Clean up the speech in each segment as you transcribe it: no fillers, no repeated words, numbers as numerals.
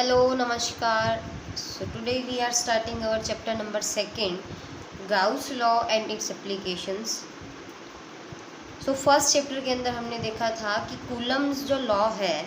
Hello, Namaskar. So today we are starting our chapter number 2, Gauss law and its applications. So first chapter के अंदर हमने देखा था कि कूलम्स जो लॉ है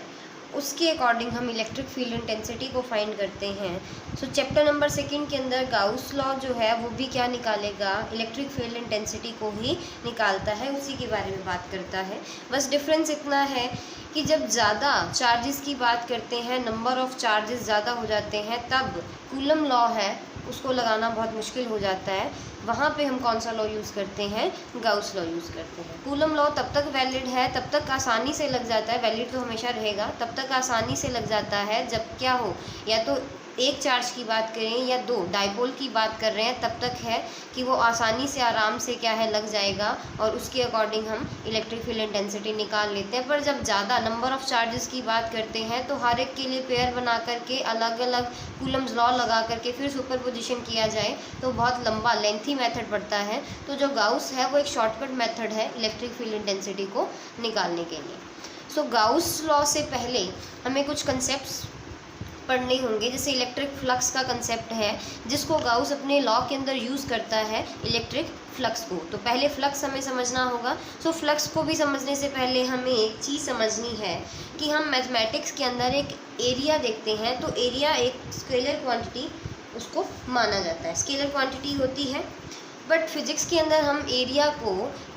उसके अकॉर्डिंग हम इलेक्ट्रिक फील्ड इंटेंसिटी को फाइंड करते हैं. सो चैप्टर नंबर 2 के अंदर गाउस लॉ जो है वो भी क्या निकालेगा, इलेक्ट्रिक फील्ड इंटेंसिटी को ही निकालता है, उसी के बारे में बात करता है. बस डिफरेंस इतना है कि जब ज़्यादा चार्जेस की बात करते हैं, नंबर ऑफ़ चार्जेस ज़्यादा हो जाते हैं, तब कूलम लॉ है उसको लगाना बहुत मुश्किल हो जाता है. वहाँ पे हम कौन सा लॉ यूज़ करते हैं, गाउस लॉ यूज़ करते हैं. कूलम लॉ तब तक वैलिड है, तब तक आसानी से लग जाता है, वैलिड तो हमेशा रहेगा, तब तक आसानी से लग जाता है जब क्या हो, या तो एक चार्ज की बात करें या दो डाइपोल की बात कर रहे हैं, तब तक है कि वो आसानी से आराम से क्या है लग जाएगा और उसके अकॉर्डिंग हम इलेक्ट्रिक फील्ड इंटेंसिटी निकाल लेते हैं. पर जब ज़्यादा नंबर ऑफ़ चार्जेस की बात करते हैं तो हर एक के लिए पेयर बना करके अलग अलग कूलम्स लॉ लगा करके फिर सुपरपोजिशन किया जाए तो बहुत लंबा लेंथी मेथड पड़ता है. तो जो गाउस है वो एक शॉर्टकट मेथड है इलेक्ट्रिक फील्ड इंटेंसिटी को निकालने के लिए. सो गाउस लॉ से पहले हमें कुछ कंसेप्ट्स पढ़ने होंगे. जैसे इलेक्ट्रिक फ्लक्स का कंसेप्ट है जिसको गाउस अपने लॉ के अंदर यूज़ करता है इलेक्ट्रिक फ्लक्स को. तो पहले फ्लक्स हमें समझना होगा. सो फ्लक्स को भी समझने से पहले हमें एक चीज़ समझनी है कि हम मैथमेटिक्स के अंदर एक एरिया देखते हैं, तो एरिया एक स्केलर क्वांटिटी उसको माना जाता है, स्केलर क्वांटिटी होती है. बट फिज़िक्स के अंदर हम एरिया को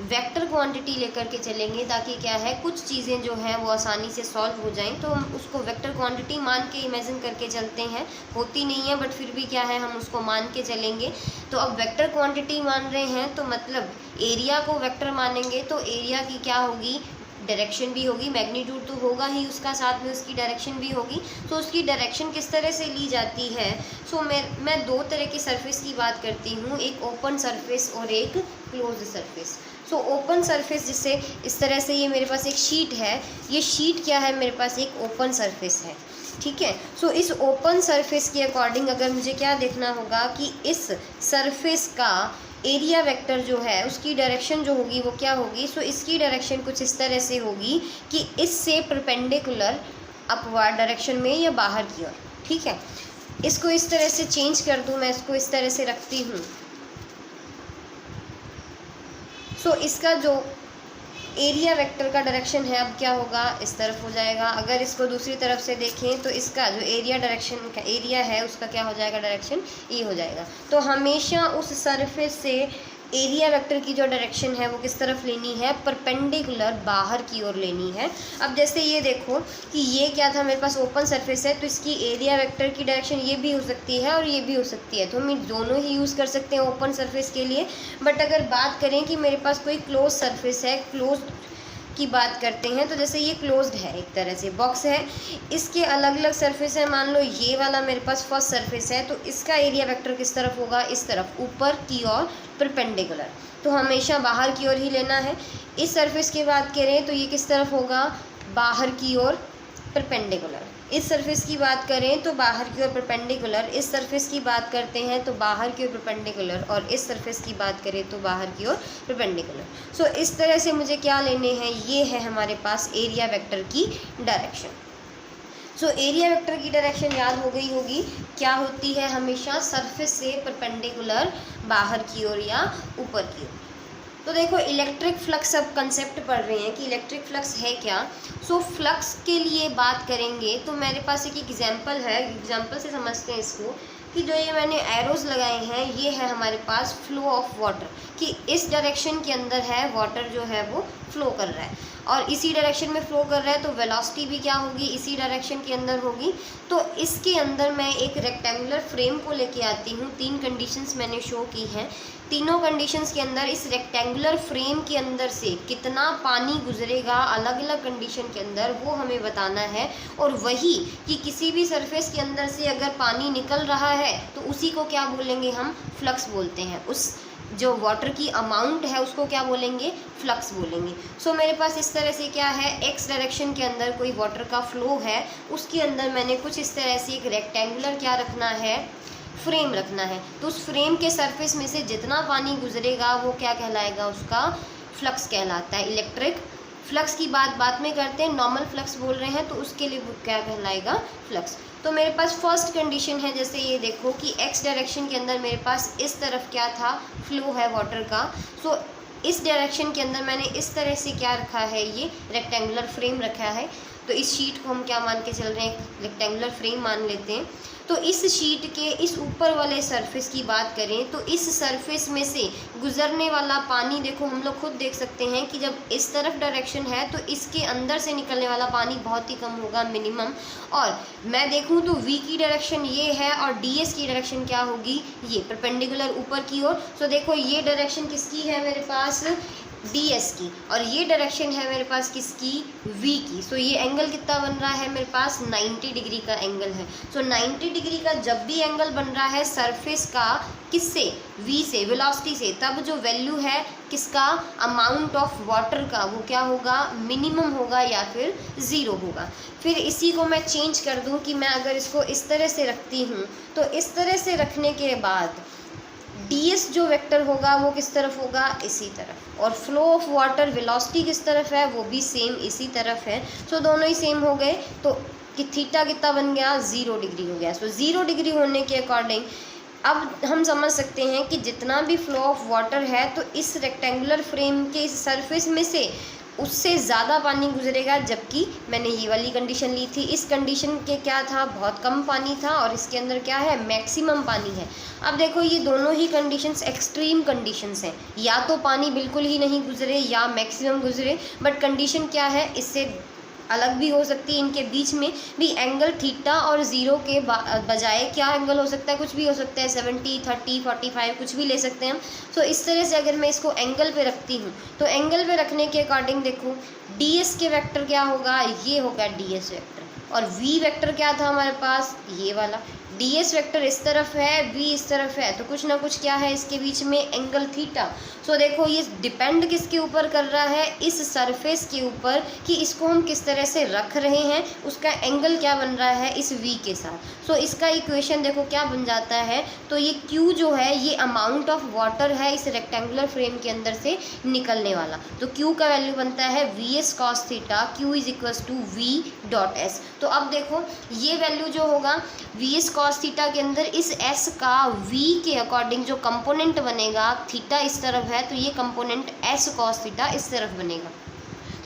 वेक्टर क्वांटिटी लेकर के चलेंगे ताकि क्या है कुछ चीज़ें जो हैं वो आसानी से सॉल्व हो जाएं. तो हम उसको वेक्टर क्वांटिटी मान के इमेजिन करके चलते हैं, होती नहीं है बट फिर भी क्या है हम उसको मान के चलेंगे. तो अब वेक्टर क्वांटिटी मान रहे हैं तो मतलब एरिया को वेक्टर मानेंगे तो एरिया की क्या होगी, डायरेक्शन भी होगी, मैग्नीट्यूड तो होगा ही उसका, साथ में उसकी डायरेक्शन भी होगी. तो उसकी डायरेक्शन किस तरह से ली जाती है. सो मैं दो तरह की सरफेस की बात करती हूँ, एक ओपन सरफेस और एक close surface. So open surface जिससे इस तरह से ये मेरे पास एक शीट है, ये शीट क्या है मेरे पास एक ओपन सरफेस है, ठीक है. सो इस ओपन सरफेस के अकॉर्डिंग अगर मुझे क्या देखना होगा कि इस सरफेस का एरिया वेक्टर जो है उसकी डायरेक्शन जो होगी वो क्या होगी. सो इसकी डायरेक्शन कुछ इस तरह से होगी कि इससे परपेंडिकुलर अपवर्ड डायरेक्शन में या बाहर की ओर, ठीक है. इसको इस तरह से चेंज कर दूं, मैं इसको इस तरह से रखती हूँ. सो इसका जो एरिया वेक्टर का डायरेक्शन है अब क्या होगा, इस तरफ हो जाएगा. अगर इसको दूसरी तरफ से देखें तो इसका जो एरिया डायरेक्शन का एरिया है उसका क्या हो जाएगा, डायरेक्शन ये हो जाएगा. तो हमेशा उस सरफेस से एरिया वेक्टर की जो डायरेक्शन है वो किस तरफ लेनी है, परपेंडिकुलर बाहर की ओर लेनी है. अब जैसे ये देखो कि ये क्या था मेरे पास ओपन सरफेस है, तो इसकी एरिया वेक्टर की डायरेक्शन ये भी हो सकती है और ये भी हो सकती है, तो हम दोनों ही यूज़ कर सकते हैं ओपन सरफेस के लिए. बट अगर बात करें कि मेरे पास कोई क्लोज सरफेस है, क्लोज की बात करते हैं, तो जैसे ये क्लोज्ड है, एक तरह से बॉक्स है, इसके अलग अलग सरफेस है. मान लो ये वाला मेरे पास फर्स्ट सरफेस है, तो इसका एरिया वेक्टर किस तरफ होगा, इस तरफ ऊपर की ओर परपेंडिकुलर, तो हमेशा बाहर की ओर ही लेना है. इस सरफेस की बात करें तो ये किस तरफ होगा, बाहर की ओर परपेंडिकुलर. इस सरफेस की बात करें तो बाहर की ओर परपेंडिकुलर, इस सरफेस की बात करते हैं तो बाहर की ओर परपेंडिकुलर, और इस सरफेस की बात करें तो बाहर की ओर परपेंडिकुलर. सो इस तरह से मुझे क्या लेने हैं, ये है हमारे पास एरिया वेक्टर की डायरेक्शन. सो एरिया वेक्टर की डायरेक्शन याद हो गई होगी, क्या होती है, हमेशा सरफेस से परपेंडिकुलर बाहर की ओर या ऊपर की ओर. तो देखो इलेक्ट्रिक फ्लक्स अब कंसेप्ट पढ़ रहे हैं कि इलेक्ट्रिक फ्लक्स है क्या. सो फ्लक्स के लिए बात करेंगे तो मेरे पास एक एग्जांपल है, एग्जांपल से समझते हैं इसको कि जो ये मैंने एरोज़ लगाए हैं ये है हमारे पास फ्लो ऑफ वाटर, कि इस डायरेक्शन के अंदर है वाटर जो है वो फ्लो कर रहा है और इसी डायरेक्शन में फ्लो कर रहा है, तो वेलोसिटी भी क्या होगी, इसी डायरेक्शन के अंदर होगी. तो इसके अंदर मैं एक रेक्टेंगुलर फ्रेम को लेके आती हूँ. 3 कंडीशंस मैंने शो की हैं. तीनों कंडीशंस के अंदर इस रेक्टेंगुलर फ्रेम के अंदर से कितना पानी गुजरेगा अलग अलग कंडीशन के अंदर वो हमें बताना है. और वही कि किसी भी सरफेस के अंदर से अगर पानी निकल रहा है तो उसी को क्या बोलेंगे, हम फ्लक्स बोलते हैं. उस जो वाटर की अमाउंट है उसको क्या बोलेंगे, फ्लक्स बोलेंगे. सो मेरे पास इस तरह से क्या है, एक्स डायरेक्शन के अंदर कोई वाटर का फ्लो है, उसके अंदर मैंने कुछ इस तरह से एक रेक्टेंगुलर क्या रखना है, फ्रेम रखना है. तो उस फ्रेम के सरफेस में से जितना पानी गुजरेगा वो क्या कहलाएगा, उसका फ्लक्स कहलाता है. इलेक्ट्रिक फ्लक्स की बात में करते हैं, नॉर्मल फ्लक्स बोल रहे हैं तो उसके लिए क्या कहलाएगा, फ्लक्स. तो मेरे पास फर्स्ट कंडीशन है, जैसे ये देखो कि एक्स डायरेक्शन के अंदर मेरे पास इस तरफ क्या था, फ्लो है वाटर का। सो इस डायरेक्शन के अंदर मैंने इस तरह से क्या रखा है, ये रेक्टेंगुलर फ्रेम रखा है। तो इस शीट को हम क्या मान के चल रहे हैं, रेक्टेंगुलर फ्रेम मान लेते हैं। तो इस शीट के इस ऊपर वाले सरफेस की बात करें तो इस सरफेस में से गुजरने वाला पानी देखो, हम लोग खुद देख सकते हैं कि जब इस तरफ डायरेक्शन है तो इसके अंदर से निकलने वाला पानी बहुत ही कम होगा, मिनिमम। और मैं देखूं तो v की डायरेक्शन ये है और ds की डायरेक्शन क्या होगी, ये परपेंडिकुलर ऊपर की ओर। तो देखो ये डायरेक्शन किसकी है मेरे पास, ds की, और ये डायरेक्शन है मेरे पास किसकी, v की। सो ये एंगल कितना बन रहा है मेरे पास, 90 डिग्री का एंगल है। सो 90 डिग्री का जब भी एंगल बन रहा है सरफेस का, किससे, v से, वेलोसिटी से, तब जो वैल्यू है किसका, अमाउंट ऑफ वाटर का, वो क्या होगा, मिनिमम होगा या फिर ज़ीरो होगा। फिर इसी को मैं चेंज कर दूं कि मैं अगर इसको इस तरह से रखती हूँ, तो इस तरह से रखने के बाद ds जो वेक्टर होगा वो किस तरफ होगा, इसी तरफ, और फ्लो ऑफ वाटर वेलोसिटी किस तरफ है, वो भी सेम इसी तरफ है। सो दोनों ही सेम हो गए, तो कि थीटा कितना बन गया, 0 डिग्री हो गया। सो 0 डिग्री होने के अकॉर्डिंग अब हम समझ सकते हैं कि जितना भी फ्लो ऑफ वाटर है तो इस रेक्टेंगुलर फ्रेम के इस सरफेस में से उससे ज़्यादा पानी गुजरेगा, जबकि मैंने ये वाली कंडीशन ली थी, इस कंडीशन के क्या था, बहुत कम पानी था, और इसके अंदर क्या है, मैक्सिमम पानी है। अब देखो ये दोनों ही कंडीशंस एक्सट्रीम कंडीशंस हैं, या तो पानी बिल्कुल ही नहीं गुजरे या मैक्सिमम गुजरे, बट कंडीशन क्या है, इससे अलग भी हो सकती है। इनके बीच में भी एंगल थीटा और 0 के बजाय क्या एंगल हो सकता है, कुछ भी हो सकता है, 70, 30, 45 कुछ भी ले सकते हैं हम। सो इस तरह से अगर मैं इसको एंगल पे रखती हूँ तो एंगल पे रखने के अकॉर्डिंग देखो ds के वेक्टर क्या होगा, ये होगा ds वेक्टर, और v वेक्टर क्या था हमारे पास, ये वाला। ds वेक्टर इस तरफ है, v इस तरफ है, तो कुछ ना कुछ क्या है इसके बीच में, एंगल थीटा। सो देखो ये डिपेंड किसके ऊपर कर रहा है, इस सरफेस के ऊपर, कि इसको हम किस तरह से रख रहे हैं, उसका एंगल क्या बन रहा है इस v के साथ। सो इसका इक्वेशन देखो क्या बन जाता है, तो ये q जो है ये अमाउंट ऑफ वाटर है इस रेक्टेंगुलर फ्रेम के अंदर से निकलने वाला। तो q का वैल्यू बनता है vs cos theta, q is equal to v dot s। तो अब देखो ये वैल्यू जो होगा vs cos थीटा के अंदर इस s का v के अकॉर्डिंग जो कंपोनेंट बनेगा, थीटा इस तरफ है तो ये कंपोनेंट s cos थीटा इस तरफ बनेगा।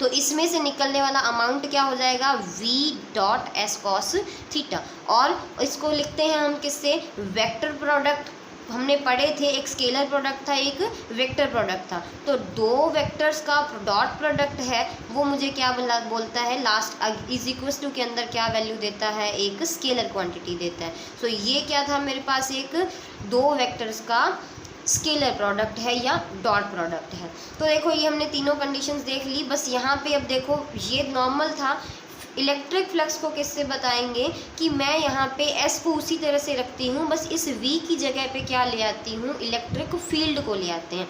तो इसमें से निकलने वाला अमाउंट क्या हो जाएगा, v dot s cos theta. और इसको लिखते हैं हम किससे, वेक्टर प्रोडक्ट। हमने पढ़े थे एक स्केलर प्रोडक्ट था, एक वेक्टर प्रोडक्ट था। तो दो वेक्टर्स का डॉट प्रोडक्ट है वो मुझे क्या बोलता है, लास्ट इज इक्वल्स टू के अंदर क्या वैल्यू देता है, एक स्केलर क्वांटिटी देता है। सो ये क्या था मेरे पास, एक दो वेक्टर्स का स्केलर प्रोडक्ट है या डॉट प्रोडक्ट है। तो देखो ये हमने तीनों कंडीशंस देख ली। बस यहाँ पे अब देखो ये नॉर्मल था, इलेक्ट्रिक फ्लक्स को किससे बताएंगे कि मैं यहाँ पे S को उसी तरह से रखती हूँ, बस इस V की जगह पे क्या ले आती हूँ, इलेक्ट्रिक फील्ड को ले आते हैं।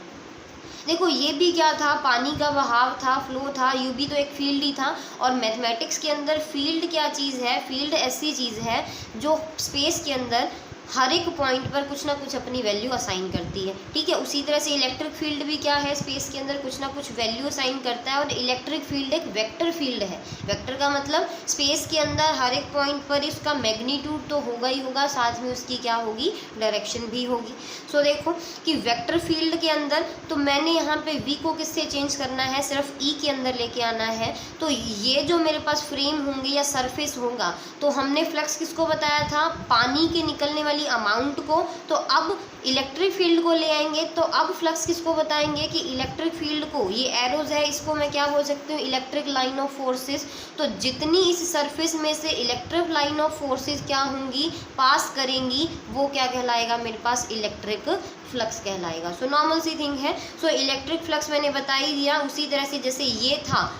देखो ये भी क्या था, पानी का बहाव था, फ्लो था, ये भी तो एक फील्ड ही था। और मैथमेटिक्स के अंदर फील्ड क्या चीज़ है, फील्ड ऐसी चीज़ है जो स्पेस के अंदर हर एक पॉइंट पर कुछ ना कुछ अपनी वैल्यू असाइन करती है, ठीक है। उसी तरह से इलेक्ट्रिक फील्ड भी क्या है, स्पेस के अंदर कुछ ना कुछ वैल्यू असाइन करता है। और इलेक्ट्रिक फील्ड एक वेक्टर फील्ड है। वेक्टर का मतलब स्पेस के अंदर हर एक पॉइंट पर इसका मैग्नीट्यूड तो होगा ही होगा, साथ में उसकी क्या होगी, डायरेक्शन भी होगी। सो देखो कि वेक्टर फील्ड के अंदर तो मैंने यहाँ पे v को किससे चेंज करना है, सिर्फ e के अंदर लेके आना है। तो ये जो मेरे पास फ्रेम होंगे या सरफेस होगा, तो हमने फ्लक्स किसको बताया था, पानी के निकलने वाली अमाउंट को। तो अब इलेक्ट्रिक फील्ड को ले आएंगे, तो अब फ्लक्स किसको बताएंगे कि इलेक्ट्रिक फील्ड को, ये एरोज है, इसको मैं क्या बोल सकती हूँ, इलेक्ट्रिक लाइन ऑफ फोर्सेस। तो जितनी इस सरफेस में से इलेक्ट्रिक लाइन ऑफ फोर्सेस क्या होंगी, पास करेंगी, वो क्या कहलाएगा मेरे पास, इलेक्ट्रिक फ्लक्स कहलाएगा। सो नॉर्मल सी थिंग है। सो इलेक्ट्रिक फ्लक्स मैंने बता ही दिया। उसी तरह से जैसे ये था,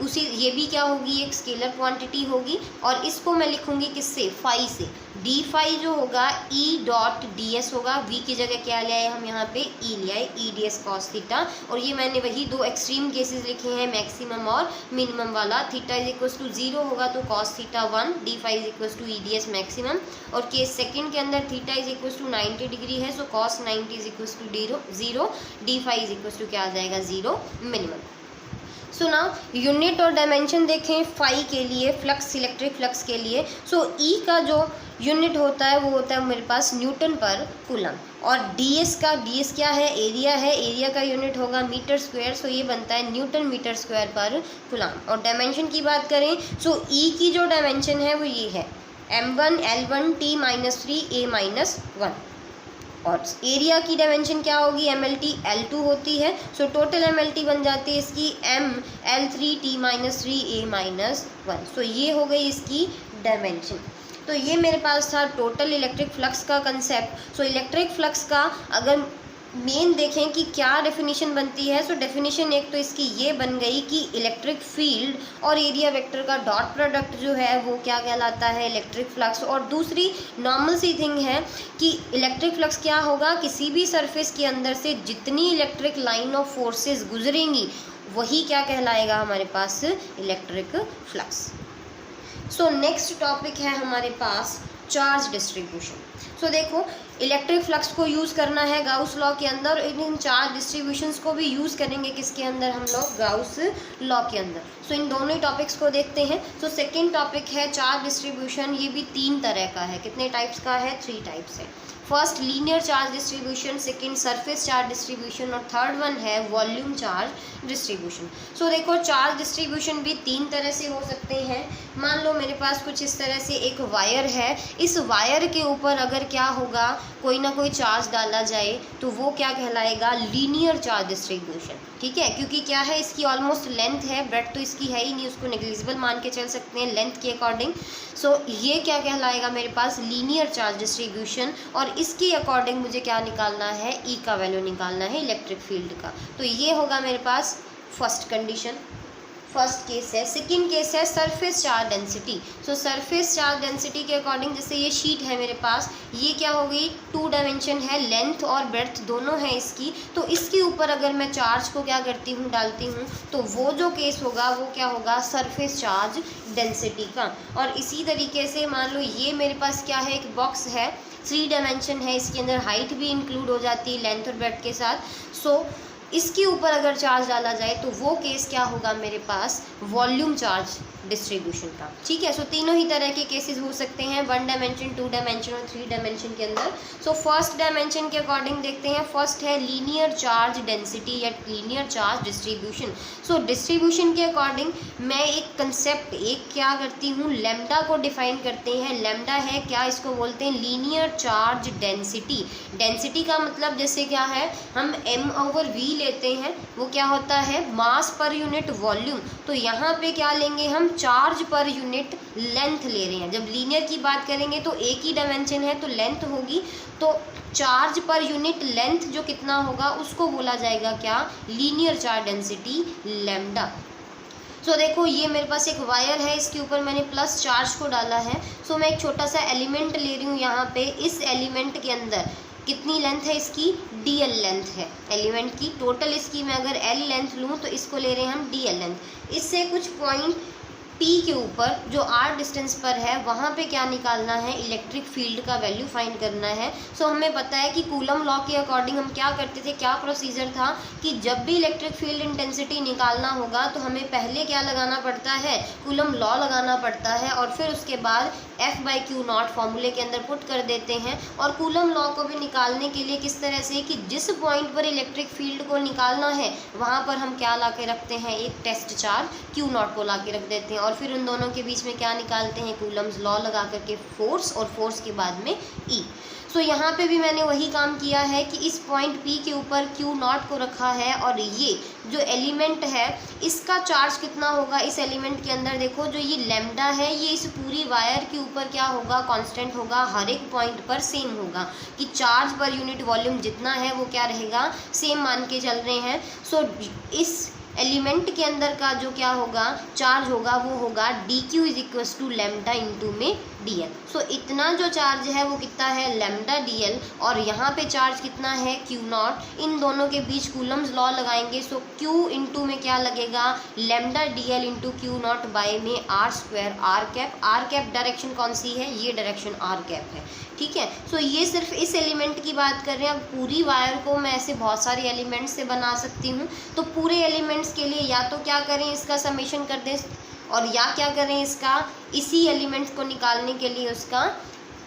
उसी ये भी क्या होगी, एक स्केलर क्वांटिटी होगी। और इसको मैं लिखूंगी किससे, फाई से। डी फाई जो होगा ई डॉट डी एस होगा। वी की जगह क्या ले आए हम यहाँ पे, ई ले आए, ई डी एस कॉस थीटा। और ये मैंने वही दो एक्सट्रीम केसेस लिखे हैं, मैक्सिमम और मिनिमम वाला। थीटा इज इक्वल टू 0 होगा तो cos theta 1, d phi is equal to E d s maximum. और केस सेकंड के अंदर theta is equal to 90 degree है, so cos 90 is equal to 0, d phi is equal to क्या आ जाएगा, 0 minimum. So now unit और dimension देखें phi के लिए, फ्लक्स, इलेक्ट्रिक फ्लक्स के लिए। सो ई का जो यूनिट होता है वो होता है मेरे पास न्यूटन पर कूलम, और डीएस क्या है, एरिया है, एरिया का यूनिट होगा मीटर स्क्वायर, सो ये बनता है न्यूटन मीटर स्क्वायर पर कूलम। और डायमेंशन की बात करें सो ई की जो डायमेंशन है वो ये है m1 l1 t-3 a-1, और एरिया की डायमेंशन क्या होगी, MLT L2 होती है। सो टोटल MLT बन जाती है इसकी m l3 t-3 a-1। सो ये हो गई इसकी डायमेंशन। तो ये मेरे पास था टोटल इलेक्ट्रिक फ्लक्स का कंसेप्ट। सो इलेक्ट्रिक फ्लक्स का अगर मेन देखें कि क्या डेफिनेशन बनती है, सो डेफिनेशन एक तो इसकी ये बन गई कि इलेक्ट्रिक फील्ड और एरिया वेक्टर का डॉट प्रोडक्ट जो है वो क्या कहलाता है, इलेक्ट्रिक फ्लक्स। और दूसरी नॉर्मल सी थिंग है कि इलेक्ट्रिक फ्लक्स क्या होगा, किसी भी सरफेस के अंदर से जितनी इलेक्ट्रिक लाइन ऑफ फोर्सेस गुजरेंगी वही क्या कहलाएगा हमारे पास, electric flux. So next topic है हमारे पास चार्ज डिस्ट्रीब्यूशन। सो देखो इलेक्ट्रिक फ्लक्स को यूज़ करना है गाउस लॉ के अंदर, इन चार्ज डिस्ट्रीब्यूशंस को भी यूज़ करेंगे किसके अंदर, हम लोग गाउस लॉ के अंदर। सो इन दोनों ही टॉपिक्स को देखते हैं। सो सेकेंड टॉपिक है चार्ज डिस्ट्रीब्यूशन। ये भी 3 तरह का है, कितने टाइप्स का है, 3 टाइप्स है। First linear charge distribution, second surface charge distribution, और थर्ड वन है वॉल्यूम चार्ज डिस्ट्रीब्यूशन। सो देखो चार्ज डिस्ट्रीब्यूशन भी 3 तरह से हो सकते हैं। मान लो मेरे पास कुछ इस तरह से एक वायर है, इस वायर के ऊपर अगर क्या होगा, कोई ना कोई चार्ज डाला जाए तो वो क्या कहलाएगा, लीनियर चार्ज डिस्ट्रीब्यूशन। ठीक है, क्योंकि क्या है इसकी ऑलमोस्ट लेंथ है, ब्रेड्थ तो इसकी है ही नहीं, उसको नेग्लिजिबल मान के चल सकते हैं लेंथ के अकॉर्डिंग। सो ये क्या कहलाएगा मेरे पास, लीनियर चार्ज डिस्ट्रीब्यूशन। और इसके अकॉर्डिंग मुझे क्या निकालना है, ई का वैल्यू निकालना है इलेक्ट्रिक फील्ड का। तो ये होगा मेरे पास फर्स्ट कंडीशन, फर्स्ट केस है। सेकंड केस है सरफेस चार्ज डेंसिटी। सो सरफेस चार्ज डेंसिटी के अकॉर्डिंग जैसे ये शीट है मेरे पास, ये क्या हो गई, 2 डायमेंशन है, लेंथ और ब्रेड्थ दोनों है इसकी। तो इसके ऊपर अगर मैं चार्ज को क्या करती हूँ, डालती हूँ, तो वो जो केस होगा वो क्या होगा, सरफेस चार्ज डेंसिटी का। और इसी तरीके से मान लो ये मेरे पास क्या है, एक बॉक्स है, 3 डायमेंशन है, इसके अंदर हाइट भी इंक्लूड हो जाती है लेंथ और ब्रेड्थ के साथ। सो इसके ऊपर अगर चार्ज डाला जाए तो वो केस क्या होगा मेरे पास, वॉल्यूम चार्ज डिस्ट्रीब्यूशन का। ठीक है, सो तीनों ही तरह के केसेस हो सकते हैं, 1 डायमेंशन, 2 डायमेंशन और 3 डायमेंशन के अंदर। सो फर्स्ट डायमेंशन के अकॉर्डिंग देखते हैं, फर्स्ट है लीनियर चार्ज डेंसिटी या linear charge distribution. So distribution के अकॉर्डिंग मैं एक कंसेप्ट एक क्या करती हूँ, लैम्डा को डिफाइन करते हैं। लैम्डा है क्या, इसको बोलते हैं लीनियर चार्ज डेंसिटी। डेंसिटी का मतलब जैसे क्या है, हम m/v लेते हैं, वो क्या होता है, मास पर यूनिट वॉल्यूम। तो यहाँ पे क्या लेंगे हम, चार्ज पर यूनिट लेंथ ले रहे हैं। जब लीनियर की बात करेंगे तो एक ही डायमेंशन है तो लेंथ होगी, तो चार्ज पर यूनिट लेंथ जो कितना होगा उसको बोला जाएगा क्या, लीनियर चार्ज डेंसिटी लैम्डा। सो देखो ये मेरे पास एक वायर है, इसके ऊपर मैंने प्लस चार्ज को डाला है। सो मैं एक छोटा सा एलिमेंट ले रही हूँ यहाँ पे, इस एलिमेंट के अंदर कितनी लेंथ है इसकी, dl लेंथ है एलिमेंट की। टोटल इसकी मैं अगर l लेंथ लूँ तो इसको ले रहे हैं हम dl लेंथ। इससे कुछ पॉइंट P के ऊपर जो r डिस्टेंस पर है वहाँ पे क्या निकालना है, इलेक्ट्रिक फील्ड का वैल्यू फाइंड करना है। सो हमें पता है कि कूलम लॉ के अकॉर्डिंग हम क्या करते थे, क्या प्रोसीजर था कि जब भी इलेक्ट्रिक फील्ड इंटेंसिटी निकालना होगा तो हमें पहले क्या लगाना पड़ता है, कूलम लॉ लगाना पड़ता है, और फिर उसके बाद F/Q0 फॉर्मूले के अंदर पुट कर देते हैं। और कूलम लॉ को भी निकालने के लिए किस तरह से कि जिस पॉइंट पर इलेक्ट्रिक फील्ड को निकालना है वहाँ पर हम क्या ला के रखते हैं, एक टेस्ट चार्ज Q0 को ला के रख देते हैं, और फिर उन दोनों के बीच में क्या निकालते हैं, कूलम्स लॉ लगा करके फोर्स, और फोर्स के बाद में E। सो यहाँ पे भी मैंने वही काम किया है कि इस पॉइंट P के ऊपर Q0 को रखा है, और ये जो एलिमेंट है इसका चार्ज कितना होगा, इस एलिमेंट के अंदर देखो जो ये लैम्डा है ये इस पूरी वायर के ऊपर क्या होगा, कांस्टेंट होगा, हर एक पॉइंट पर सेम होगा कि चार्ज पर यूनिट वॉल्यूम जितना है वो क्या रहेगा, सेम मान के चल रहे हैं। सो इस एलिमेंट के अंदर का जो क्या होगा, चार्ज होगा, वो होगा dq = लैम्डा इंटू में dl। सो इतना जो चार्ज है वो कितना है लैम्डा dl, और यहाँ पे चार्ज कितना है q नॉट। इन दोनों के बीच कूलम्स लॉ लगाएंगे। सो q इंटू में क्या लगेगा lambda dl into Q not by में r square r cap. r cap direction कौन सी है, ये डायरेक्शन r कैप है, ठीक है। सो ये सिर्फ इस एलिमेंट की बात कर रहे हैं। अब पूरी वायर को मैं ऐसे बहुत सारे एलिमेंट्स से बना सकती हूँ। तो पूरे एलिमेंट्स के लिए या तो क्या करें इसका समेशन कर दें, और या क्या करें इसका इसी एलिमेंट्स को निकालने के लिए उसका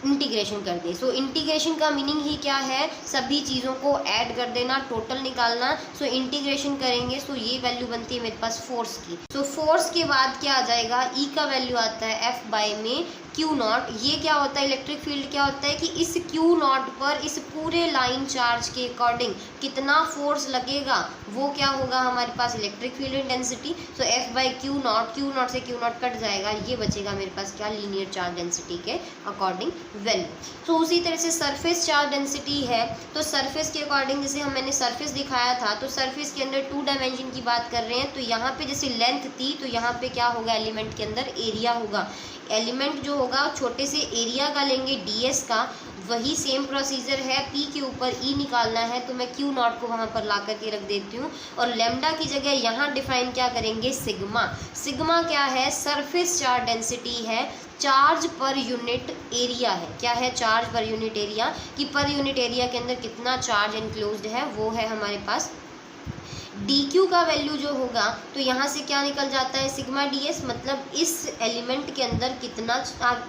इंटीग्रेशन कर दें। सो इंटीग्रेशन का मीनिंग ही क्या है, सभी चीज़ों को ऐड कर देना, टोटल निकालना। सो इंटीग्रेशन करेंगे सो ये वैल्यू बनती है मेरे पास फोर्स की। सो फोर्स के बाद क्या आ जाएगा, ई का वैल्यू आता है एफ बाई में क्यू नॉट। ये क्या होता है, इलेक्ट्रिक फील्ड क्या होता है कि इस क्यू नॉट पर इस पूरे लाइन चार्ज के अकॉर्डिंग कितना फोर्स लगेगा वो क्या होगा हमारे पास electric field intensity. So F by q naught से क्यू नॉट कट जाएगा, ये बचेगा मेरे पास क्या लीनियर चार्ज डेंसिटी के अकॉर्डिंग वैल्यू। तो उसी तरह से सरफेस चार्ज डेंसिटी है, तो सरफेस के अकॉर्डिंग जैसे मैंने सरफेस दिखाया था, तो सरफेस के अंदर 2 डायमेंशन की बात कर रहे हैं। तो यहाँ पे जैसे लेंथ थी तो यहाँ पे क्या होगा एलिमेंट के अंदर एरिया होगा। एलिमेंट जो होगा छोटे से एरिया का लेंगे ds का, वही सेम प्रोसीजर है। p के ऊपर e निकालना है तो मैं q नॉट को वहाँ पर ला करके रख देती हूँ, और लैम्डा की जगह यहाँ डिफाइन क्या करेंगे सिग्मा। सिग्मा क्या है, सरफेस चार्ज डेंसिटी है, चार्ज पर यूनिट एरिया है। क्या है, चार्ज पर यूनिट एरिया, कि पर यूनिट एरिया के अंदर कितना चार्ज एनक्लोज्ड है वो है हमारे पास। dq का वैल्यू जो होगा तो यहाँ से क्या निकल जाता है सिग्मा ds, मतलब इस एलिमेंट के अंदर कितना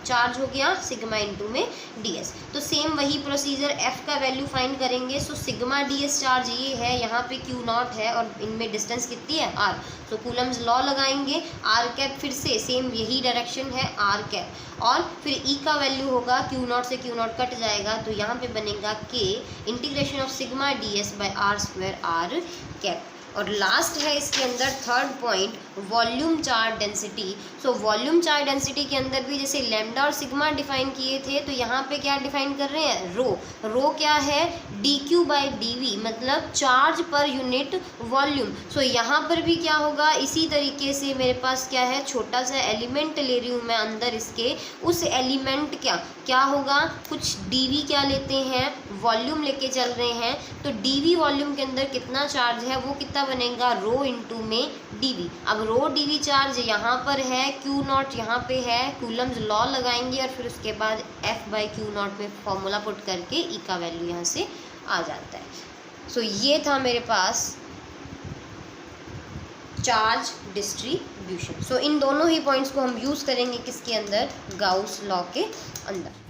चार्ज हो गया सिग्मा इंटू में ds। तो सेम वही प्रोसीजर f का वैल्यू फाइंड करेंगे। सो सिग्मा ds चार्ज ये है, यहाँ पे q नॉट है और इनमें डिस्टेंस कितनी है r। तो कूलम्स लॉ लगाएंगे, r कैप फिर से सेम यही डायरेक्शन है r कैप, और फिर e का वैल्यू होगा q नॉट से q नॉट कट जाएगा तो यहाँ पे बनेगा k integration of sigma ds by r square r cap. और लास्ट है इसके अंदर third point volume charge density. So volume charge density के अंदर भी जैसे लैम्डा और सिग्मा डिफाइन किए थे, तो यहाँ पे क्या डिफाइन कर रहे हैं रो। रो क्या है dq बाई dv, मतलब चार्ज पर यूनिट वॉल्यूम। सो यहाँ पर भी क्या होगा इसी तरीके से मेरे पास क्या है छोटा सा एलिमेंट ले रही हूँ मैं अंदर इसके, उस एलिमेंट क्या होगा कुछ dv क्या लेते हैं वॉल्यूम लेके चल रहे हैं, तो dv वॉल्यूम के अंदर कितना चार्ज है वो कितना बनेगा रो इंटू में dv। अब रो dv चार्ज यहाँ पर है, q नॉट यहाँ पे है, कूलम्स लॉ लगाएंगे और फिर उसके बाद f बाई क्यू नॉट में फॉर्मूला पुट करके e का वैल्यू यहाँ से आ जाता है। सो ये था मेरे पास चार्ज डिस्ट्रीब्यूशन। सो इन दोनों ही पॉइंट्स को हम यूज़ करेंगे किसके अंदर, गाउस लॉ के अंदर।